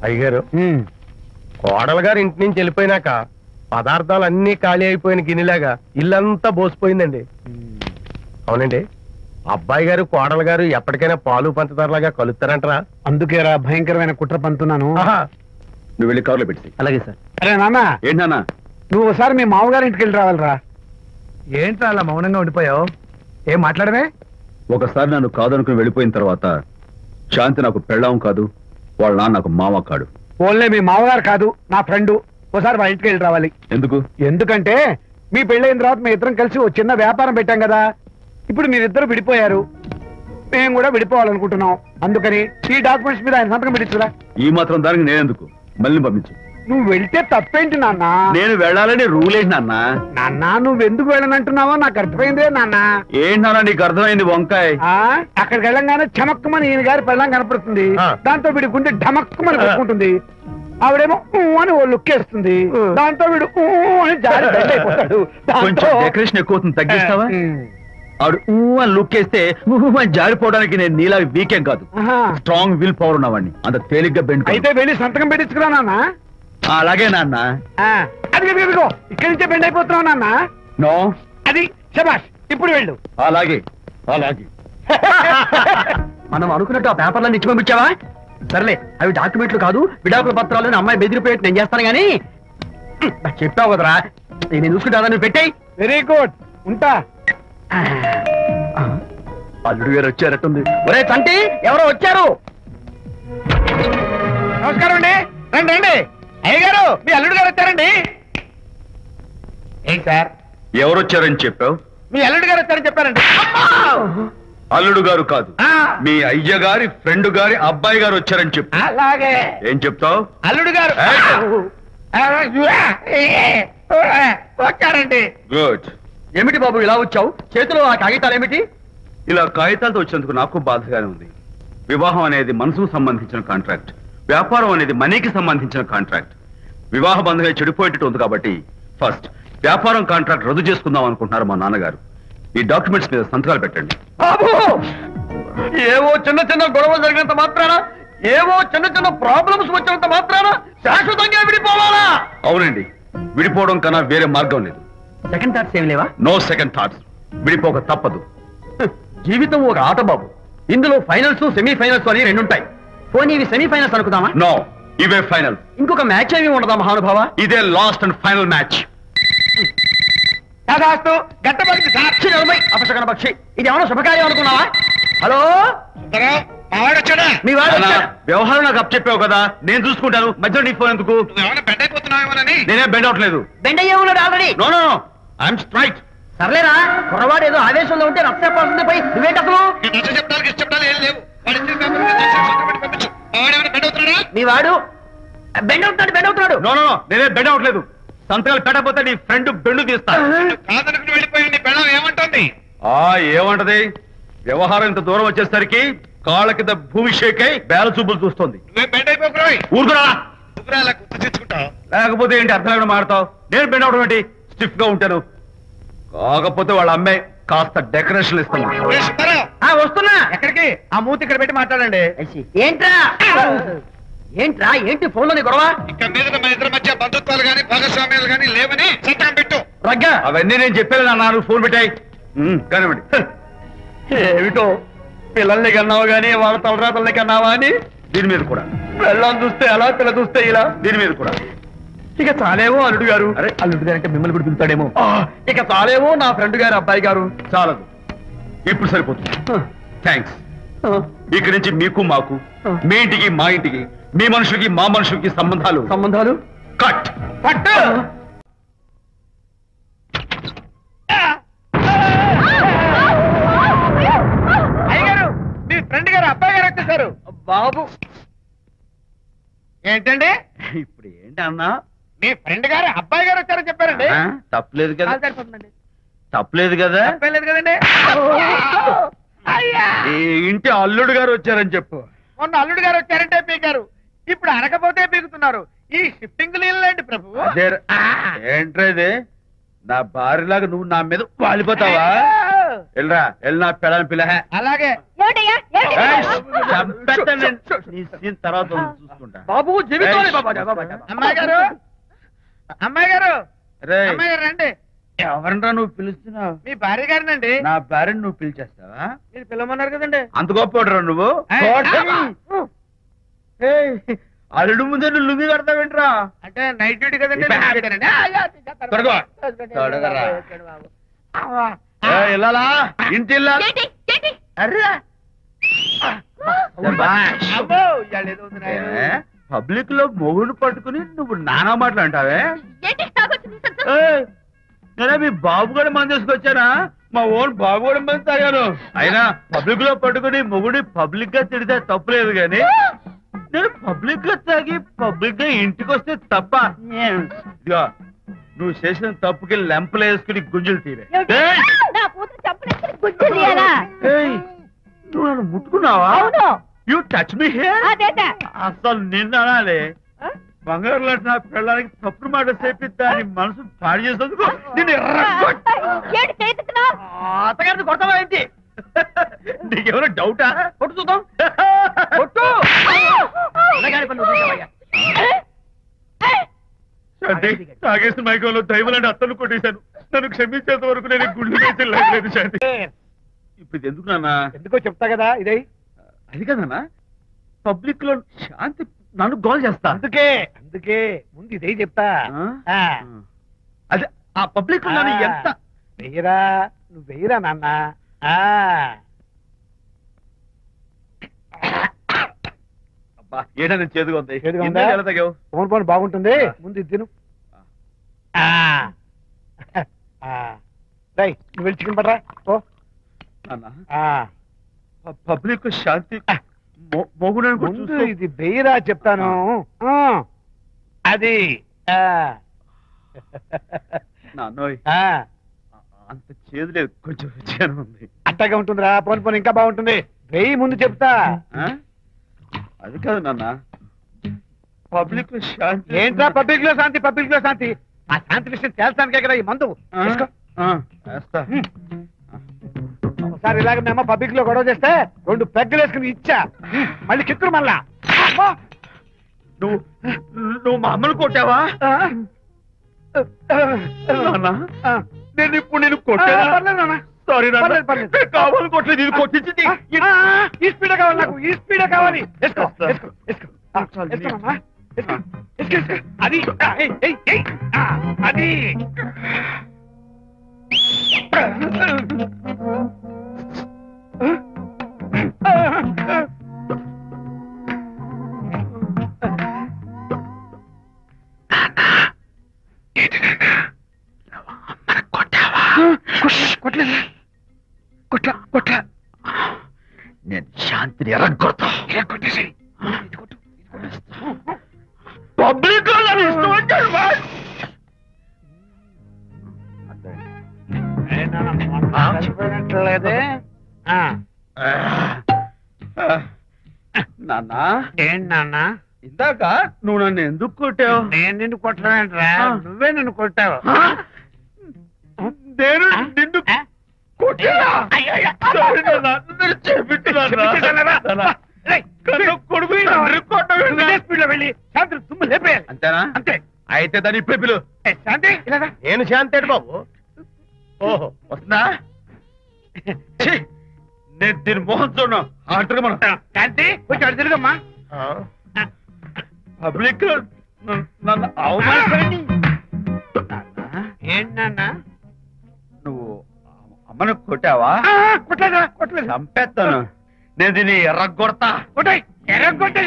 అయ్యగారు కోడలు గారు ఇంటి నుంచి వెళ్ళిపోయినాక పదార్థాలు అన్ని ఖాళీ అయిపోయిన గిన్నెలాగా ఇల్లంతా బోసిపోయిందండి. అవునండి, అబ్బాయి గారు కోడలు గారు ఎప్పటికైనా పాలు పంచదారలాగా కలుస్తారంటరా? అందుకేరా భయంకరమైన కుట్ర పంతున్నాను. నువ్వు వెళ్ళి కారులో పెట్టి. అలాగే సార్. అరే నాన్న, ఏంటన్నా నువ్వు ఒకసారి మీ మామగారి ఇంటికి వెళ్ళి రావాలిరా. ఏంట్రా అలా మౌనంగా ఉండిపోయావు? ఏం మాట్లాడమే? ఒకసారి నన్ను కాదనుకుని వెళ్ళిపోయిన తర్వాత శాంతి నాకు పెళ్ళాం కాదు, వాళ్ళ నాన్న నాకు మామ కాడు. ఓన్లే మీ మామగారు కాదు, నా ఫ్రెండ్. ఒకసారి మా ఇంటికి వెళ్ళి రావాలి. ఎందుకు? ఎందుకంటే మీ పెళ్ళైన తర్వాత మీ ఇద్దరం కలిసి ఓ చిన్న వ్యాపారం పెట్టాం కదా. ఇప్పుడు మీరిద్దరు విడిపోయారు, మేము కూడా విడిపోవాలనుకుంటున్నాం. అందుకని ఈ డాక్యుమెంట్స్ మీద ఆయన సంతకం పెట్టించురా. ఈ మాత్రం దానికి నేనెందుకు? మళ్ళీ పంపించు. నువ్వు వెళ్తే తప్పేంటి నాన్న? నేను వెళ్ళాలని రూల్ ఏంటి నాన్న? నాన్న, నువ్వు ఎందుకు వెళ్ళనంటున్నావో నాకు అర్థమైందే నాన్న. ఏంటి నాన్న నీకు అర్థమైంది? వంకాయ అక్కడికి వెళ్ళంగానే చమక్కుమని ఈయన గారి పెళ్ళం కనపడుతుంది. దాంతో వీడి గుండె ఢమక్కుమని కొట్టుకుంటుంది. ఆవిడేమో అని ఓ లుక్ వేస్తుంది. దాంతో వీడు అని జారి బెడ్ అయిపోతాడు. కొంచెం డెకరేషన్ ఎక్కువ అవుతుంది, తగ్గిస్తావా? ఆవిడ అని లుక్ వేస్తే జారిపోవడానికి నేను నీలా వీకేం కాదు, స్ట్రాంగ్ విల్ పవర్ ఉన్నవాడిని. అంత తేలిగ్గా బెండ్. అయితే వెళ్ళి సంతకం పెట్టించుకురా నాన్న. అలాగే నాన్న. అది ఇక్కడి నుంచే బెండ్ అయిపోతున్నావు నాన్న. నో, అది శబాష్, ఇప్పుడు వెళ్ళు. అలాగే అలాగే. మనం అనుకున్నట్టు ఆ పేపర్లను ఇచ్చి పంపించావా? సర్లే, అవి డాక్యుమెంట్లు కాదు, విడాకుల పత్రాలు. అమ్మాయి బెదిరిపోయేట్టు నేను చేస్తాను గానీ చెప్పావు కదరా, నేను చూసుకుంటా. నువ్వు పెట్టాయి. వెరీ గుడ్, ఉంటా. అల్లుడు గారు వచ్చారట్టుంది. ఒరే తంటి, ఎవరో వచ్చారు. నమస్కారం అండి. రండి రండి. అయ్యగారు, మీ అల్లుడు గారు వచ్చారండి. ఏంటి సార్? ఎవరు వచ్చారని చెప్పావు? మీ అల్లుడు గారు వచ్చారని చెప్పారండి. అల్లుడు గారు కాదు, మీ అయ్య గారి ఫ్రెండ్ గారి అబ్బాయి గారు వచ్చారని చెప్పు. అలాగే. ఏం చెప్తావు? అల్లుడు గారు వచ్చారండి. గుడ్. ఏమిటి బాబు ఇలా వచ్చావు? చేతిలో ఆ కాగితాలు ఏమిటి? ఇలా కాగితాలతో వచ్చినందుకు నాకు బాధగానే ఉంది. వివాహం అనేది మనసుకు సంబంధించిన కాంట్రాక్ట్, వ్యాపారం అనేది మనీకి సంబంధించిన కాంట్రాక్ట్. వివాహ బంధంగా చెడిపోయేటట్టు ఉంది కాబట్టి ఫస్ట్ వ్యాపారం కాంట్రాక్ట్ రద్దు చేసుకుందాం అనుకుంటున్నారు మా నాన్నగారు. ఈ డాక్యుమెంట్స్ మీద సంతకాలు పెట్టండి. బాబు, ఏవో చిన్న చిన్న గొడవలు జరిగినంత మాత్రాన, ఏవో చిన్న చిన్న ప్రాబ్లమ్స్ వచ్చినంత మాత్రాన శాశ్వతంగా విడిపోవాలా? అవునండి, విడిపోవడం కన్నా వేరే మార్గం లేదు. సెకండ్ థాట్స్ ఏమి లేవా? No second thoughts. విడిపోక తప్పదు. జీవితం ఒక ఆట బాబు. ఇందులో ఫైనల్స్, సెమీఫైనల్స్ అని రెండుంటాయి. పోనీ ఇవి సెమీఫైనల్స్ అనుకుందామా? నో, ఇవే ఫైనల్. ఇంకొక మ్యాచ్ ఏమి ఉండదా మహానుభావ? ఇదే లాస్ట్ అండ్ ఫైనల్ మ్యాచ్. సాక్షి నలభై అపశకన పక్షి. ఇది ఏమన్నా శుభకార్యం అనుకున్నావా? హలో, మీ వాడు వ్యవహారం నాకు అప్ చెప్పావు కదా, నేను చూసుకుంటాను. మధ్యలో నీ ఫోన్ ఎందుకు? నేనే బెండ్ అవట్లేదు. బెండ్ అయ్యే ఉన్నాడు already. No no no, I'm straight. సర్లేరా, కుర్రవాడు ఏదో ఆవేశంలో ఉంటే రక్త చెప్పాల్సిందే. పోయి నువ్వేంటి అసలు? మీ వాడు బెండ్ అవుతున్నాడు, బెండ్ అవుతున్నాడు. నో నో, నేనే బెండ్ అవట్లేదు. సంతకాలు పెట్టకపోతే నీ ఫ్రెండ్ బెండు తీస్తా. ఏమంటుంది? ఏమంటది? వ్యవహారం ఇంత దూరం వచ్చేసరికి కాళ్ళ కింద భూమి షేక్ అయి బేల చూపులు చూస్తుంది. ఊరుకురా, లేకపోతే ఏంటి అర్థం లేకుండా మాడతావు? నేను బెండ్ అవడం ఏంటి? స్టిఫ్ గా ఉంటాను. కాకపోతే వాళ్ళ అమ్మాయి కాస్త డెకరేషన్ ఇస్తాను. వస్తున్నా. ఎక్కడికి? ఆ మూతి ఇక్కడ పెట్టి మాట్లాడండి. ఏంట్రా ఏంట్రా ఏంటి ఫోన్ లోని గొడవ? ఇక మీద మన ఇద్దరి మధ్య బంధుత్వాలు గాని భాగస్వామ్యాలు గాని లేవని సంతకం పెట్టు. రగ్గా అవన్నీ నేను చెప్పాను నాన్న, ఫోన్ పెట్టాయి కానివ్వండి. ఏమిటో పిల్లల్ని కన్నావు గానీ వాళ్ళ తలరాతల్ని కన్నావా అని. దీని మీద కూడా పిల్లల్ని చూస్తే అలా, పిల్ల చూస్తే ఇలా. దీని మీద కూడా ఇక చాలేమో అల్లుడు గారు. అరే, అల్లుడు గారు అంటే మిమ్మల్ని కూడా పిలుతాడేమో. ఇక చాలేమో నా ఫ్రెండ్ గారు అబ్బాయి గారు. చాలదు, ఇప్పుడు సరిపోతుంది. థ్యాంక్స్. ఇక్కడి నుంచి మీకు మాకు, మీ ఇంటికి మా ఇంటికి, మీ మనుషులకి మా మనుషులకి సంబంధాలు కట్. పట్టు. అయ్యగారు, మీ ఫ్రెండ్ గారు అబ్బాయి గారు వచ్చేసారు. బాబు ఏంటండి ఇప్పుడు ఏంటన్నా? మీ ఫ్రెండ్ గారు అబ్బాయి గారు వచ్చారని చెప్పారండి. తప్పలేదు కదా? సరిపోతుందండి. తప్పలేదు కదా? తప్పలేదు కదండి. ఈ ఇంటి అల్లుడు గారు వచ్చారని చెప్పు. మొన్న అల్లుడు గారు వచ్చారంటే పీకారు, ఇప్పుడు అనకపోతే పీకుతున్నారు. ఈ షిఫ్టింగ్ లీలండి ప్రభు. ఏంట్రా ఇది? నా భార్యలాగా నువ్వు నా మీద వాలిపోతావా? వెళ్ళరా వెళ్ళినా పెళ్ళని పిల్ల అలాగే తర్వాత చూసుకుంటా బాబు జీవితం అమ్మాయి గారు అమ్మాయి గారు రే అమ్మాయి గారు రండి. ఎవరంటా నువ్వు పిలుస్తున్నావు? మీ భార్య గారినండి. నా భార్యను నువ్వు పిలిచేస్తావా? మీరు పిల్లమన్నారు కదండి. అంత గొప్ప నువ్వు అల్లుడు ముందే నువ్వు లుంగి కడతావేంట్రా? అంటే నైట్ డ్యూటీ కదండి. వెళ్ళాలా ఇంటి పబ్లిక్ లో మొగుడు పట్టుకుని నువ్వు నానా మాటలు అంటావే? నేనే మీ బాబు కూడా మంది తీసుకొచ్చానా? మా ఓన్ బాబు కూడా మంది తాగాను. అయినా పబ్లిక్ లో పట్టుకుని మొగుడి పబ్లిక్ గా తిడితే తప్పులేదు గాని నేను పబ్లిక్ గా తాగి పబ్లిక్ గా ఇంటికి వస్తే తప్ప. ఇదిగో నువ్వు చేసిన తప్పుకి లెంపలు వేసుకుని గుంజులు తీరే. నువ్వు నన్ను ముట్టుకున్నావా? You touch me here. అసలు నిన్న అనాలి బంగారు లాంటి నా పిల్లలకి తప్పుడు మాట చేపిద్దా అని మనసు పాడు చేసేందుకు అత్తగారిని కొడతావా ఏంటి? నీకేమైనా డౌటా? కొట్టు చూద్దాం. కొట్టు. తాగేసిన మైకంలో దైవలాంటి అత్తలు కొట్టేశాను. నన్ను క్షమించేంత వరకు నేను గుండె వేసి లేదు శాంతి. ఇప్పుడు ఇది ఎందుకు నాన్న? ఎందుకో చెప్తా కదా ఇదే. అది కదన్నా పబ్లిక్ లో శాంతి నన్ను గోల్ చేస్తా. అందుకే ముందు ఇదే చెప్తా. అదే ఆ పబ్లిక్ లో ఎంత వెయ్యరా నువ్వు వెయ్యరా నాన్న. ఏదైనా చేదుగా ఉంది. ఎలా తగ్గావు? ఫోన్ ఫోన్ బాగుంటుంది. ముందు ఇది తిను. నువ్వు వెళ్ళి చికెన్ పడరా. ఓ పబ్లిక్ శాంతి ముందు ఇది వెయ్యరా చెప్తాను. అది నాన్నోయ్ అంత చేదు లేదు, కొంచెం రుచిగానే ఉంది. అట్టగా ఉంటుందిరా. పోను పోను ఇంకా బాగుంటుంది. వెయ్యి ముందు చెప్తా. అది కాదు నాన్న పబ్లిక్ లో శాంతి. ఏంట్రా పబ్లిక్ లో శాంతి? పబ్లిక్ లో శాంతి ఆ శాంతి విషయం తేల్చడానికే కదా ఈ మందు. ఒకసారి ఇలాగ మేము పబ్లిక్ లో గొడవ చేస్తే 2 పెగ్గలు వేసుకుని ఇచ్చా. మళ్ళీ కిక్కురు మళ్ళా. నువ్వు మా అమ్మను కొట్టావా? నేను ఇప్పుడు నేను కొట్టాను. సారీ కావాలి కొట్టలేదు. ఇది కొట్టించింది. ఈ స్పీడే కావాలి నాకు. ఈ స్పీడే కావాలి. అది అది కొట్లా నేను శాంతిని ఎరగొడతా. కొట్టేసి పబ్లిక్ లేదే. నాన్న ఏంటి నాన్న? ఇందాక నువ్వు నన్ను ఎందుకు కొట్టావు? నేను నిన్ను కొట్టలేంట్రా. నువ్వే నన్ను కొట్టావు. నేను నిన్ను అంతేనా? అంతే. అయితే దాన్ని ఇప్పుడే పిలు. శాంతి నేను శాంతి బాబు. ఓహో వస్తుందా? నేను దీని మోహన్ చూడను. ఆర్డర్ మనం శాంతి కొంచెం అటు తిరుగమ్మా. పబ్లిక్ నన్ను అవమానించండి. ఏంటి నాన్న? నువ్వు అమ్మను కొట్టావా? కొట్టలేదు. చంపేస్తాను. నేను దీన్ని ఎర్రగొడతా. ఎర్రగొట్టే